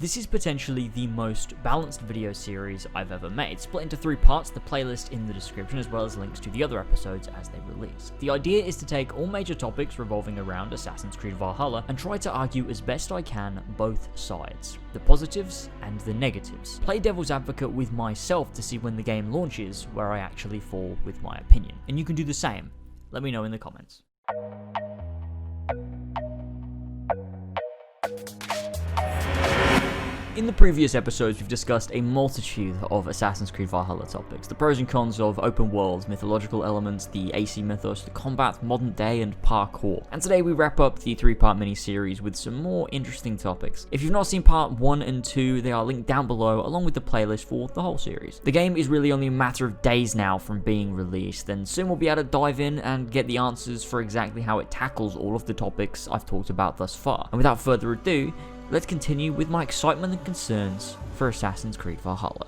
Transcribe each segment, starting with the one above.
This is potentially the most balanced video series I've ever made, split into 3 parts, the playlist in the description as well as links to the other episodes as they release. The idea is to take all major topics revolving around Assassin's Creed Valhalla and try to argue as best I can both sides, the positives and the negatives. Play devil's advocate with myself to see when the game launches where I actually fall with my opinion. And you can do the same. Let me know in the comments. In the previous episodes, we've discussed a multitude of Assassin's Creed Valhalla topics, the pros and cons of open world, mythological elements, the AC mythos, the combat, modern day, and parkour. And today we wrap up the 3-part mini-series with some more interesting topics. If you've not seen part 1 and 2, they are linked down below along with the playlist for the whole series. The game is really only a matter of days now from being released, and soon we'll be able to dive in and get the answers for exactly how it tackles all of the topics I've talked about thus far. And without further ado, let's continue with my excitement and concerns for Assassin's Creed Valhalla.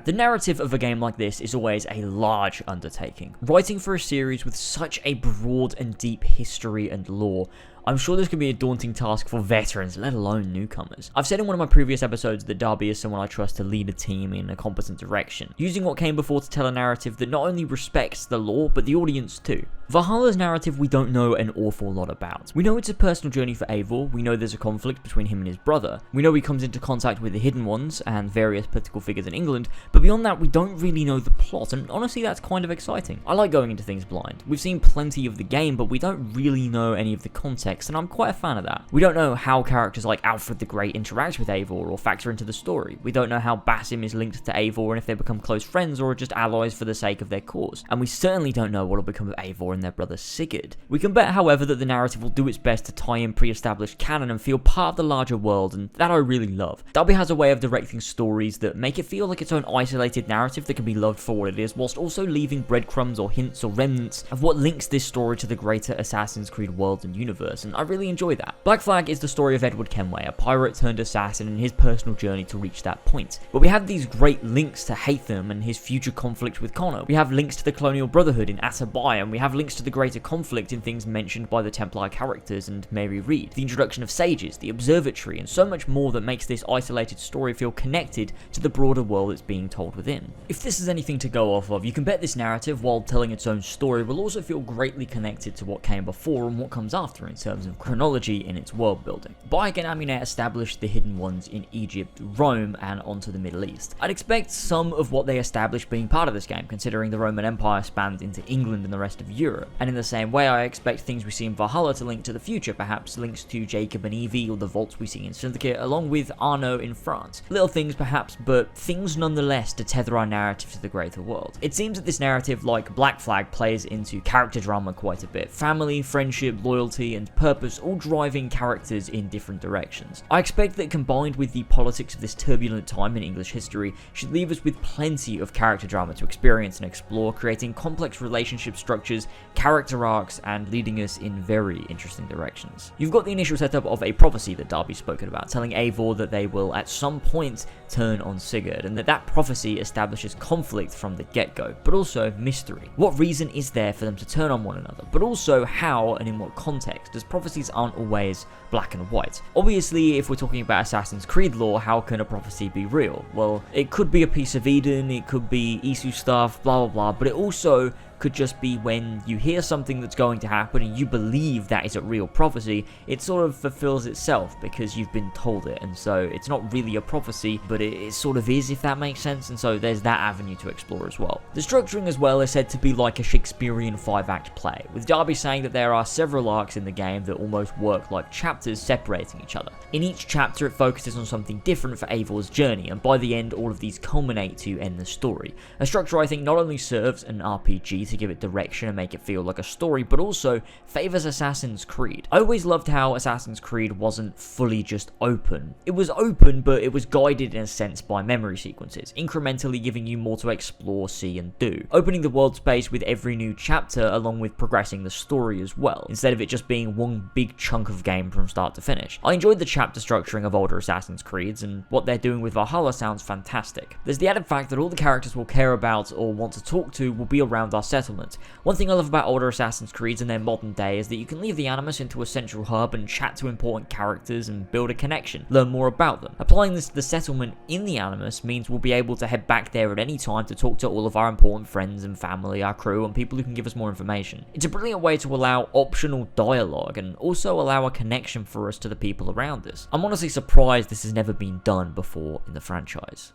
The narrative of a game like this is always a large undertaking. Writing for a series with such a broad and deep history and lore, I'm sure this could be a daunting task for veterans, let alone newcomers. I've said in one of my previous episodes that Darby is someone I trust to lead a team in a competent direction, using what came before to tell a narrative that not only respects the lore, but the audience too. Valhalla's narrative we don't know an awful lot about. We know it's a personal journey for Eivor, we know there's a conflict between him and his brother, we know he comes into contact with the Hidden Ones and various political figures in England, but beyond that we don't really know the plot, and honestly that's kind of exciting. I like going into things blind. We've seen plenty of the game, but we don't really know any of the context, and I'm quite a fan of that. We don't know how characters like Alfred the Great interact with Eivor or factor into the story. We don't know how Basim is linked to Eivor and if they become close friends or just allies for the sake of their cause. And we certainly don't know what will become of Eivor and their brother Sigurd. We can bet, however, that the narrative will do its best to tie in pre-established canon and feel part of the larger world, and that I really love. Darby has a way of directing stories that make it feel like its own isolated narrative that can be loved for what it is, whilst also leaving breadcrumbs or hints or remnants of what links this story to the greater Assassin's Creed world and universe, and I really enjoy that. Black Flag is the story of Edward Kenway, a pirate turned assassin, and his personal journey to reach that point. But we have these great links to Hatham and his future conflict with Connor. We have links to the Colonial Brotherhood in Atabai, and we have links to the greater conflict in things mentioned by the Templar characters and Mary Read, the introduction of sages, the observatory, and so much more that makes this isolated story feel connected to the broader world it's being told within. If this is anything to go off of, you can bet this narrative, while telling its own story, will also feel greatly connected to what came before and what comes after in terms of chronology in its world building. Bayek and Aminet established the Hidden Ones in Egypt, Rome, and onto the Middle East. I'd expect some of what they established being part of this game, considering the Roman Empire spanned into England and the rest of Europe. And in the same way, I expect things we see in Valhalla to link to the future, perhaps links to Jacob and Evie or the vaults we see in Syndicate, along with Arno in France. Little things perhaps, but things nonetheless to tether our narrative to the greater world. It seems that this narrative, like Black Flag, plays into character drama quite a bit. Family, friendship, loyalty, and purpose all driving characters in different directions. I expect that combined with the politics of this turbulent time in English history should leave us with plenty of character drama to experience and explore, creating complex relationship structures, character arcs, and leading us in very interesting directions. You've got the initial setup of a prophecy that Darby's spoken about, telling Eivor that they will at some point turn on Sigurd, and that prophecy establishes conflict from the get-go, but also mystery. What reason is there for them to turn on one another, but also how and in what context, as prophecies aren't always black and white. Obviously, if we're talking about Assassin's Creed lore, how can a prophecy be real? Well, it could be a piece of Eden, it could be Isu stuff, blah blah blah, but it also could just be when you hear something that's going to happen and you believe that is a real prophecy, it sort of fulfills itself because you've been told it, and so it's not really a prophecy, but it sort of is, if that makes sense, and so there's that avenue to explore as well. The structuring as well is said to be like a Shakespearean 5-act play, with Darby saying that there are several arcs in the game that almost work like chapters separating each other. In each chapter it focuses on something different for Eivor's journey, and by the end all of these culminate to end the story. A structure I think not only serves an RPG to give it direction and make it feel like a story, but also favors Assassin's Creed. I always loved how Assassin's Creed wasn't fully just open. It was open, but it was guided in a sense by memory sequences, incrementally giving you more to explore, see, and do. Opening the world space with every new chapter along with progressing the story as well, instead of it just being one big chunk of game from start to finish. I enjoyed the chapter structuring of older Assassin's Creeds, and what they're doing with Valhalla sounds fantastic. There's the added fact that all the characters we'll care about or want to talk to will be around our setup settlement. One thing I love about older Assassin's Creeds in their modern day is that you can leave the Animus into a central hub and chat to important characters and build a connection, learn more about them. Applying this to the settlement in the Animus means we'll be able to head back there at any time to talk to all of our important friends and family, our crew, and people who can give us more information. It's a brilliant way to allow optional dialogue and also allow a connection for us to the people around us. I'm honestly surprised this has never been done before in the franchise.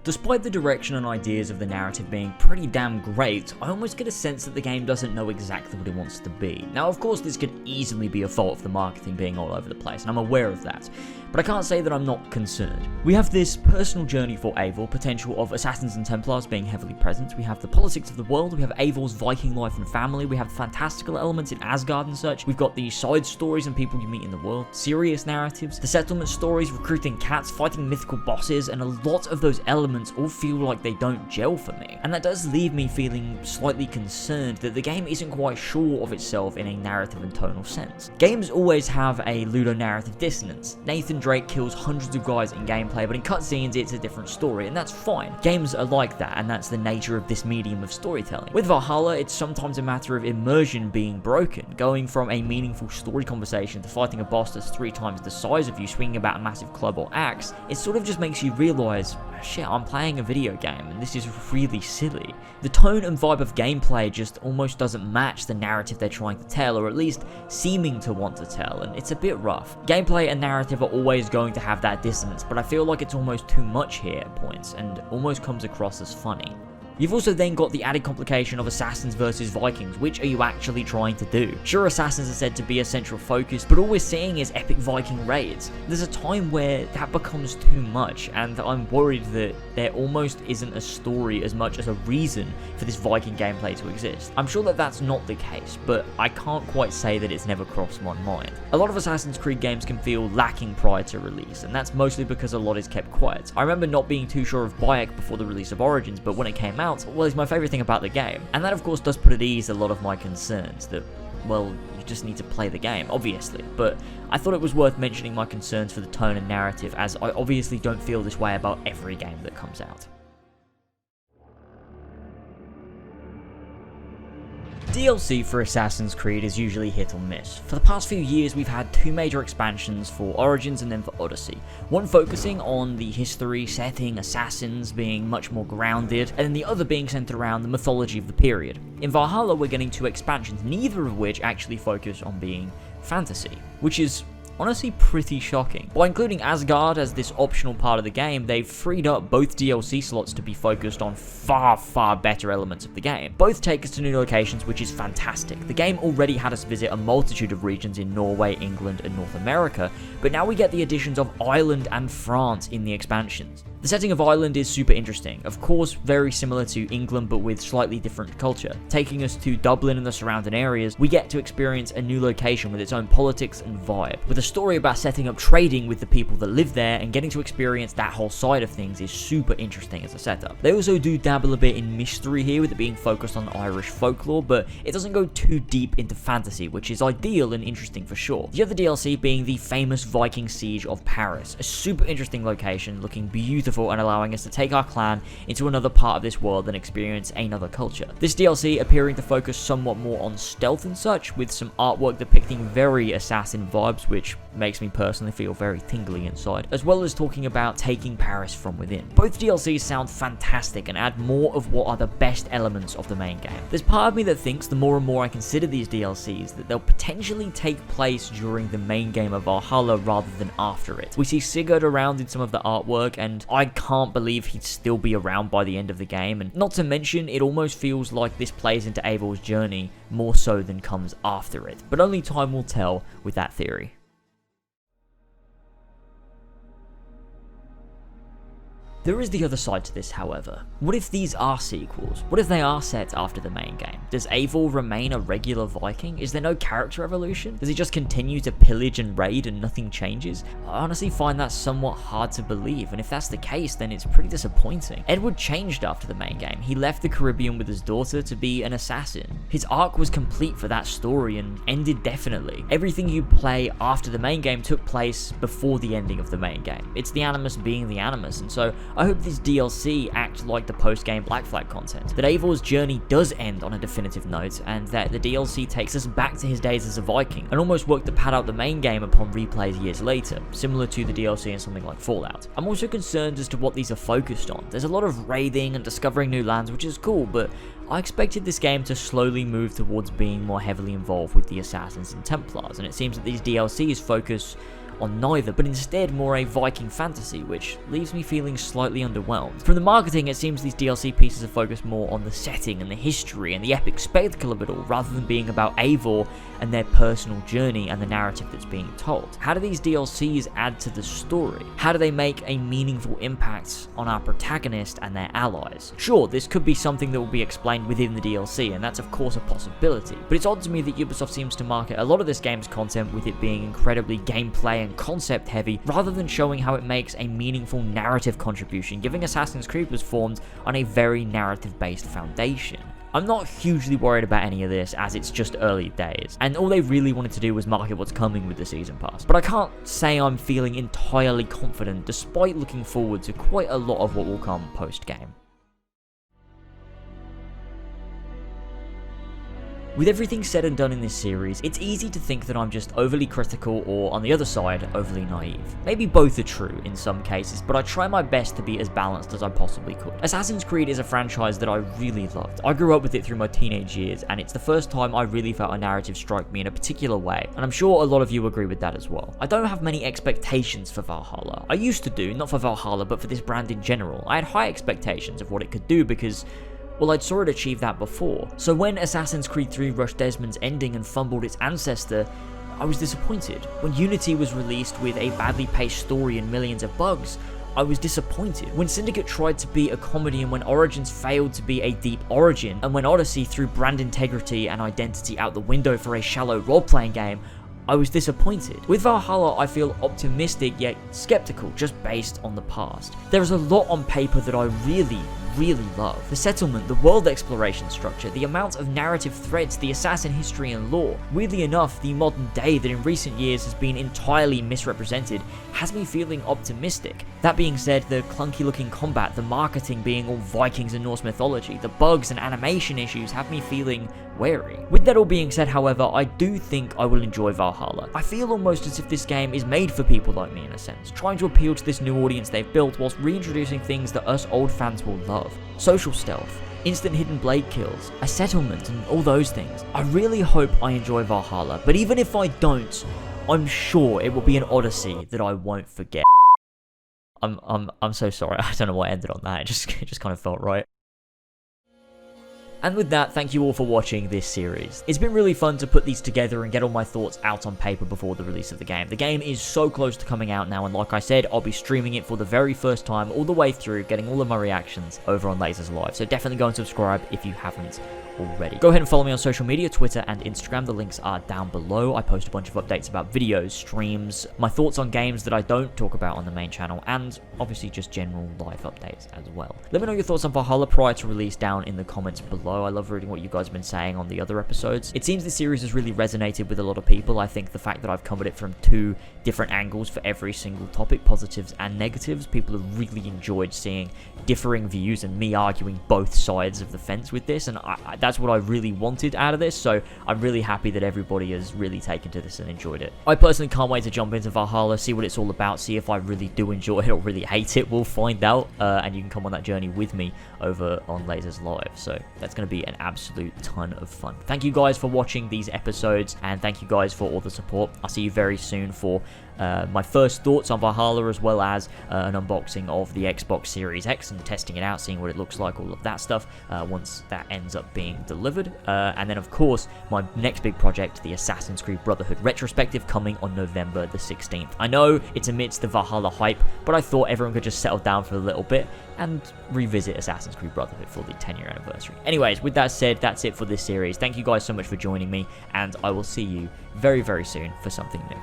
Despite the direction and ideas of the narrative being pretty damn great, I almost get a sense that the game doesn't know exactly what it wants to be. Now, of course, this could easily be a fault of the marketing being all over the place, and I'm aware of that, but I can't say that I'm not concerned. We have this personal journey for Eivor, potential of Assassins and Templars being heavily present, we have the politics of the world, we have Eivor's Viking life and family, we have fantastical elements in Asgard and such, we've got the side stories and people you meet in the world, serious narratives, the settlement stories, recruiting cats, fighting mythical bosses, and a lot of those elements all feel like they don't gel for me. And that does leave me feeling slightly concerned that the game isn't quite sure of itself in a narrative and tonal sense. Games always have a ludonarrative dissonance. Nathan Drake kills hundreds of guys in gameplay, but in cutscenes it's a different story, and that's fine. Games are like that, and that's the nature of this medium of storytelling. With Valhalla, it's sometimes a matter of immersion being broken, going from a meaningful story conversation to fighting a boss that's 3 times the size of you, swinging about a massive club or axe. It sort of just makes you realize, shit, I'm playing a video game and this is really silly. The tone and vibe of gameplay just almost doesn't match the narrative they're trying to tell, or at least seeming to want to tell, and it's a bit rough. Gameplay and narrative are always going to have that dissonance, but I feel like it's almost too much here at points, and almost comes across as funny. You've also then got the added complication of Assassins versus Vikings. Which are you actually trying to do? Sure, Assassins are said to be a central focus, but all we're seeing is epic Viking raids. There's a time where that becomes too much, and I'm worried that there almost isn't a story as much as a reason for this Viking gameplay to exist. I'm sure that that's not the case, but I can't quite say that it's never crossed my mind. A lot of Assassin's Creed games can feel lacking prior to release, and that's mostly because a lot is kept quiet. I remember not being too sure of Bayek before the release of Origins, but when it came out, well, it's my favourite thing about the game. And that of course does put at ease a lot of my concerns that, well, you just need to play the game, obviously. But I thought it was worth mentioning my concerns for the tone and narrative, as I obviously don't feel this way about every game that comes out. DLC for Assassin's Creed is usually hit or miss. For the past few years we've had 2 major expansions for Origins and then for Odyssey. One focusing on the history, setting, assassins being much more grounded, and then the other being centered around the mythology of the period. In Valhalla we're getting 2 expansions, neither of which actually focus on being fantasy, which is honestly pretty shocking. By including Asgard as this optional part of the game, they've freed up both DLC slots to be focused on far better elements of the game. Both take us to new locations, which is fantastic. The game already had us visit a multitude of regions in Norway, England, and North America, but now we get the additions of Ireland and France in the expansions. The setting of Ireland is super interesting, of course very similar to England but with slightly different culture. Taking us to Dublin and the surrounding areas, we get to experience a new location with its own politics and vibe. With a story about setting up trading with the people that live there, and getting to experience that whole side of things is super interesting as a setup. They also do dabble a bit in mystery here, with it being focused on Irish folklore, but it doesn't go too deep into fantasy, which is ideal and interesting for sure. The other DLC being the famous Viking siege of Paris, a super interesting location, looking beautiful and allowing us to take our clan into another part of this world and experience another culture. This DLC appearing to focus somewhat more on stealth and such, with some artwork depicting very assassin vibes, which makes me personally feel very tingly inside, as well as talking about taking Paris from within. Both DLCs sound fantastic and add more of what are the best elements of the main game. There's part of me that thinks the more and more I consider these DLCs that they'll potentially take place during the main game of Valhalla rather than after it. We see Sigurd around in some of the artwork, and I can't believe he'd still be around by the end of the game, and not to mention it almost feels like this plays into Eivor's journey more so than comes after it, but only time will tell with that theory. There is the other side to this, however. What if these are sequels? What if they are set after the main game? Does Eivor remain a regular Viking? Is there no character evolution? Does he just continue to pillage and raid and nothing changes? I honestly find that somewhat hard to believe, and if that's the case, then it's pretty disappointing. Edward changed after the main game. He left the Caribbean with his daughter to be an assassin. His arc was complete for that story and ended definitely. Everything you play after the main game took place before the ending of the main game. It's the Animus being the Animus, and so I hope this DLC acts like the post-game Black Flag content, that Eivor's journey does end on a definitive note, and that the DLC takes us back to his days as a Viking, and almost work to pad out the main game upon replays years later, similar to the DLC in something like Fallout. I'm also concerned as to what these are focused on. There's a lot of raiding and discovering new lands, which is cool, but I expected this game to slowly move towards being more heavily involved with the Assassins and Templars, and it seems that these DLCs focus on neither, but instead more a Viking fantasy, which leaves me feeling slightly underwhelmed. From the marketing, it seems these DLC pieces are focused more on the setting and the history and the epic spectacle of it all, rather than being about Eivor and their personal journey and the narrative that's being told. How do these DLCs add to the story? How do they make a meaningful impact on our protagonist and their allies? Sure, this could be something that will be explained within the DLC, and that's of course a possibility, but it's odd to me that Ubisoft seems to market a lot of this game's content with it being incredibly gameplay and concept heavy, rather than showing how it makes a meaningful narrative contribution, given Assassin's Creed was formed on a very narrative based foundation. I'm not hugely worried about any of this, as it's just early days, and all they really wanted to do was market what's coming with the Season Pass. But I can't say I'm feeling entirely confident, despite looking forward to quite a lot of what will come post-game. With everything said and done in this series, it's easy to think that I'm just overly critical or, on the other side, overly naive. Maybe both are true in some cases, but I try my best to be as balanced as I possibly could. Assassin's Creed is a franchise that I really loved. I grew up with it through my teenage years, and it's the first time I really felt a narrative strike me in a particular way, and I'm sure a lot of you agree with that as well. I don't have many expectations for Valhalla. I used to do, not for Valhalla, but for this brand in general. I had high expectations of what it could do because, well, I'd saw it achieve that before. So when Assassin's Creed 3 rushed Desmond's ending and fumbled its ancestor, I was disappointed. When Unity was released with a badly paced story and millions of bugs, I was disappointed. When Syndicate tried to be a comedy and when Origins failed to be a deep origin, and when Odyssey threw brand integrity and identity out the window for a shallow role-playing game, I was disappointed. With Valhalla, I feel optimistic yet skeptical, just based on the past. There is a lot on paper that I really love. The settlement, the world exploration structure, the amount of narrative threads, the assassin history and lore. Weirdly enough, the modern day that in recent years has been entirely misrepresented has me feeling optimistic. That being said, the clunky looking combat, the marketing being all Vikings and Norse mythology, the bugs and animation issues have me feeling wary. With that all being said, however, I do think I will enjoy Valhalla. I feel almost as if this game is made for people like me in a sense, trying to appeal to this new audience they've built whilst reintroducing things that us old fans will love. Social stealth, instant hidden blade kills, a settlement, and all those things. I really hope I enjoy Valhalla, but even if I don't, I'm sure it will be an odyssey that I won't forget. I'm so sorry. I don't know why I ended on that. It just kind of felt right. And with that, thank you all for watching this series. It's been really fun to put these together and get all my thoughts out on paper before the release of the game. The game is so close to coming out now, and like I said, I'll be streaming it for the very first time all the way through, getting all of my reactions over on Lasers Live. So definitely go and subscribe if you haven't already. Go ahead and follow me on social media, Twitter and Instagram. The links are down below. I post a bunch of updates about videos, streams, my thoughts on games that I don't talk about on the main channel, and obviously just general live updates as well. Let me know your thoughts on Valhalla prior to release down in the comments below. I love reading what you guys have been saying on the other episodes. It seems this series has really resonated with a lot of people. I think the fact that I've covered it from 2 different angles for every single topic, positives and negatives, people have really enjoyed seeing differing views and me arguing both sides of the fence with this, and that's what I really wanted out of this, so I'm really happy that everybody has really taken to this and enjoyed it. I personally can't wait to jump into Valhalla, see what it's all about, see if I really do enjoy it or really hate it. We'll find out, and you can come on that journey with me over on Lasers Live, so that's going to be an absolute ton of fun. Thank you guys for watching these episodes, and thank you guys for all the support. I'll see you very soon for my first thoughts on Valhalla, as well as an unboxing of the Xbox Series X and testing it out, seeing what it looks like, all of that stuff, once that ends up being delivered. And then, of course, my next big project, the Assassin's Creed Brotherhood retrospective, coming on November the 16th. I know it's amidst the Valhalla hype, but I thought everyone could just settle down for a little bit and revisit Assassin's Creed Brotherhood for the 10-year anniversary. Anyways, with that said, that's it for this series. Thank you guys so much for joining me, and I will see you very, very soon for something new.